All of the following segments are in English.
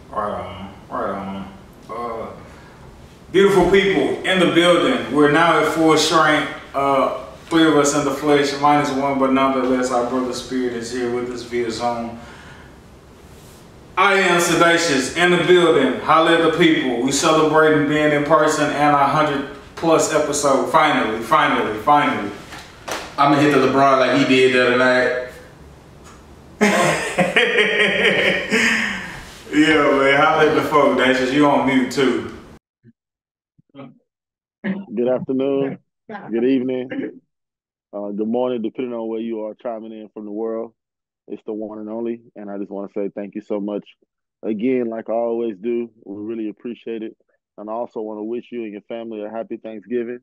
Right on, right on. Beautiful people in the building. We're now at full strength. Three of us in the flesh, minus one, but nonetheless, our brother Spirit is here with us via Zoom. I am Sedacious in the building. Holla at the people. We celebrating being in person and our 100+ episode. Finally. I'm gonna hit the LeBron like he did the other night. Yeah, man. Holla at the folk, Dacious. You on mute too. Good afternoon, good evening, good morning, depending on where you are chiming in from the world. It's the one and only, and I just want to say thank you so much. Again, like I always do, we really appreciate it. And I also want to wish you and your family a happy Thanksgiving.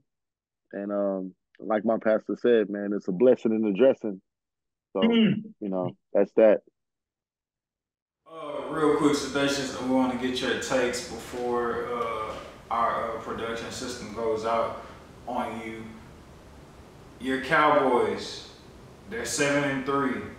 And like my pastor said, man, it's a blessing in the dressing. So, that's that. Real quick, Sedacious, we want to get your takes before our production system goes out on you. Your Cowboys, they're 7-3.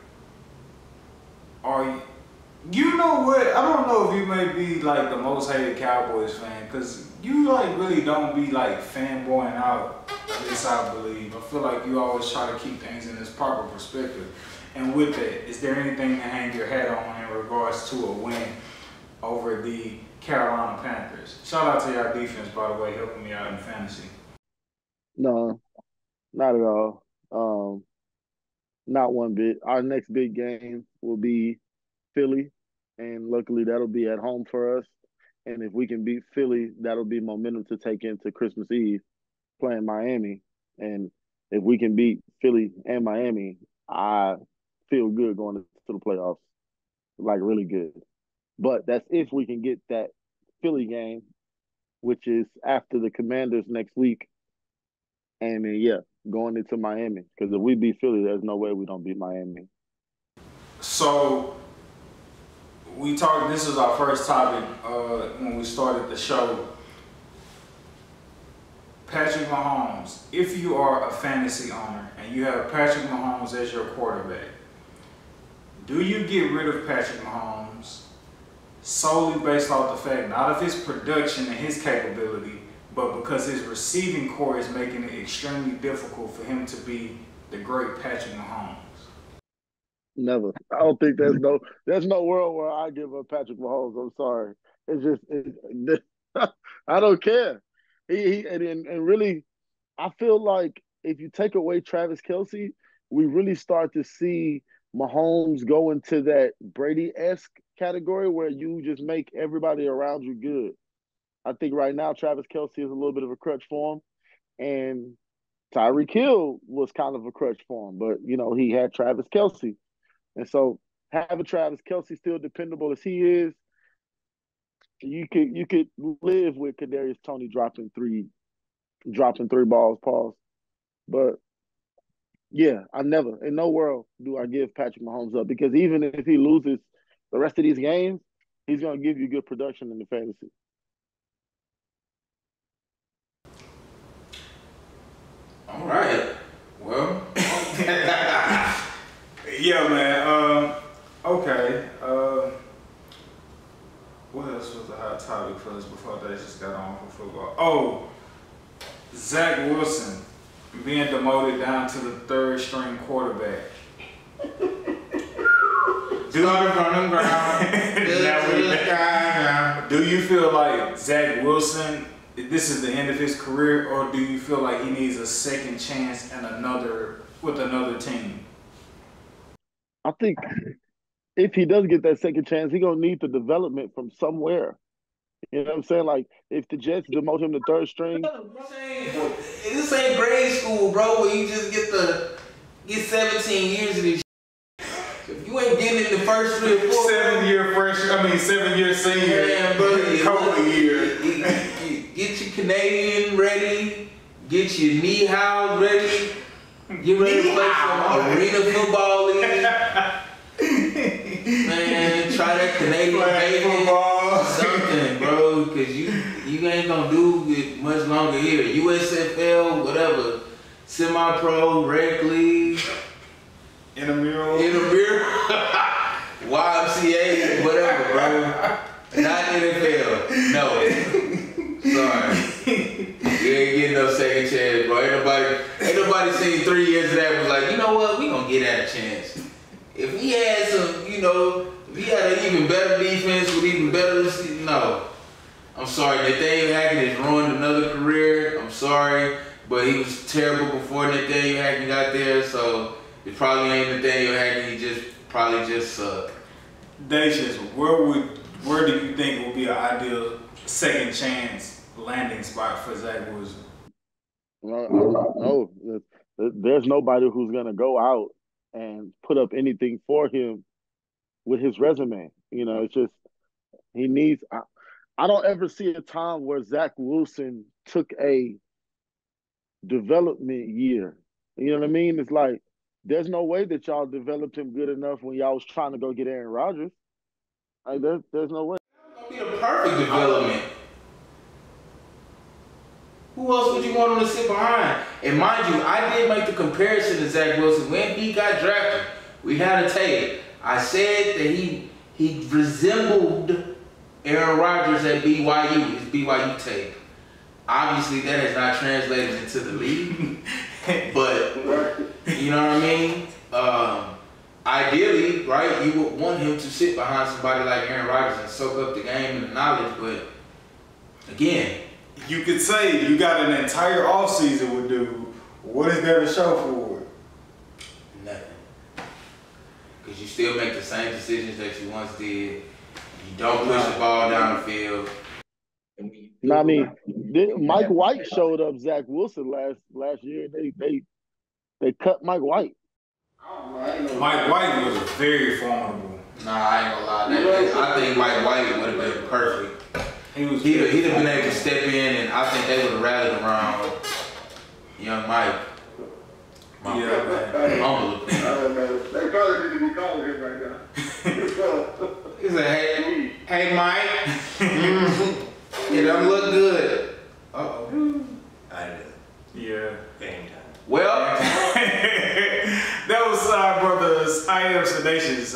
You know what? I don't know if you may be like the most hated Cowboys fan, because you like really don't be like fanboying out. At least I believe. I feel like you always try to keep things in its proper perspective. And with that, is there anything to hang your hat on in regards to a win over the Carolina Panthers? Shout out to y'all defense, by the way, helping me out in fantasy. No, not at all. Not one bit. Our next big game will be Philly, and luckily that'll be at home for us. And if we can beat Philly, that'll be momentum to take into Christmas Eve playing Miami. And if we can beat Philly and Miami, I feel good going into the playoffs, like really good. But that's if we can get that Philly game, which is after the Commanders next week. And then, going into Miami. Because if we beat Philly, there's no way we don't beat Miami. So, we talked, this is our first topic when we started the show. Patrick Mahomes, if you are a fantasy owner and you have Patrick Mahomes as your quarterback, do you get rid of Patrick Mahomes solely based off the fact, not of his production and his capability, but because his receiving core is making it extremely difficult for him to be the great Patrick Mahomes? Never. I don't think there's no world where I give up Patrick Mahomes. I'm sorry. I don't care. And really, I feel like if you take away Travis Kelce, we really start to see Mahomes go into that Brady-esque category where you just make everybody around you good. I think right now Travis Kelce is a little bit of a crutch for him, and Tyreek Hill was kind of a crutch for him, but he had Travis Kelce. And so having Travis Kelce still dependable as he is, you could live with Kadarius Toney dropping three balls, pause. But yeah, I never, in no world do I give Patrick Mahomes up, because even if he loses the rest of these games, he's going to give you good production in the fantasy. All right. Well. Yeah, man. Okay. What else was a hot topic for us before they just got on for football? Oh, Zach Wilson being demoted down to the third string quarterback. Do you feel like Zach Wilson, this is the end of his career, or do you feel like he needs a second chance and with another team? I think if he does get that second chance, he's going to need the development from somewhere. You know what I'm saying? Like, if the Jets demote him to third string. This ain't grade school, bro, where you just get 17 years of this shit. If you ain't getting in the first 3 or 4. 7 year senior. Man, bro, COVID year. Get your Canadian ready. Get your knee house ready. Get ready to play some arena football league. Man, try that Canadian football. Something, bro, because you ain't gonna do it much longer here. USFL, whatever, semi-pro, rec league, intramural, YMCA, whatever, bro. Not chance. If he had some, you know, if he had an even better defense with even better receivers, no. I'm sorry, Nathaniel Hackett has ruined another career. I'm sorry, but he was terrible before Nathaniel Hackett got there, so it probably ain't Nathaniel Hackett. He probably just sucked. Dataious, where do you think would be an ideal second chance landing spot for Zach Wilson? No, there's nobody who's gonna go out and put up anything for him with his resume. You know, it's just he needs. I don't ever see a time where Zach Wilson took a development year. You know what I mean? It's like there's no way that y'all developed him good enough when y'all was trying to go get Aaron Rodgers. Like there's no way. That'll be the perfect development. Who else would you want him to sit behind? And mind you, I did make the comparison to Zach Wilson when he got drafted. We had a tape. I said that he resembled Aaron Rodgers at BYU, his BYU tape. Obviously, that has not translated into the league, but you know what I mean? Ideally, right, you would want him to sit behind somebody like Aaron Rodgers and soak up the game and the knowledge, but again, you could say you got an entire offseason with dude. What is there to show for it? Nothing. Because you still make the same decisions that you once did. You don't push the ball down the field. I mean, Mike White showed up Zach Wilson last year. They cut Mike White. Mike White was very formidable. Nah, I ain't gonna lie. I think Mike White would have been perfect. He'd have been able to step in, and I think they would have rallied around young Mike. Humble opinion. They probably need to be calling him right now. He said, hey Mike. It don't look good. Uh-oh. I know. Yeah. Game time. Well, that was our brothers. I am Sedacious.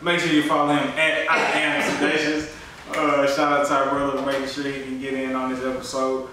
Make sure you follow him at I am Sedacious. Shout out to our brother making sure he can get in on this episode.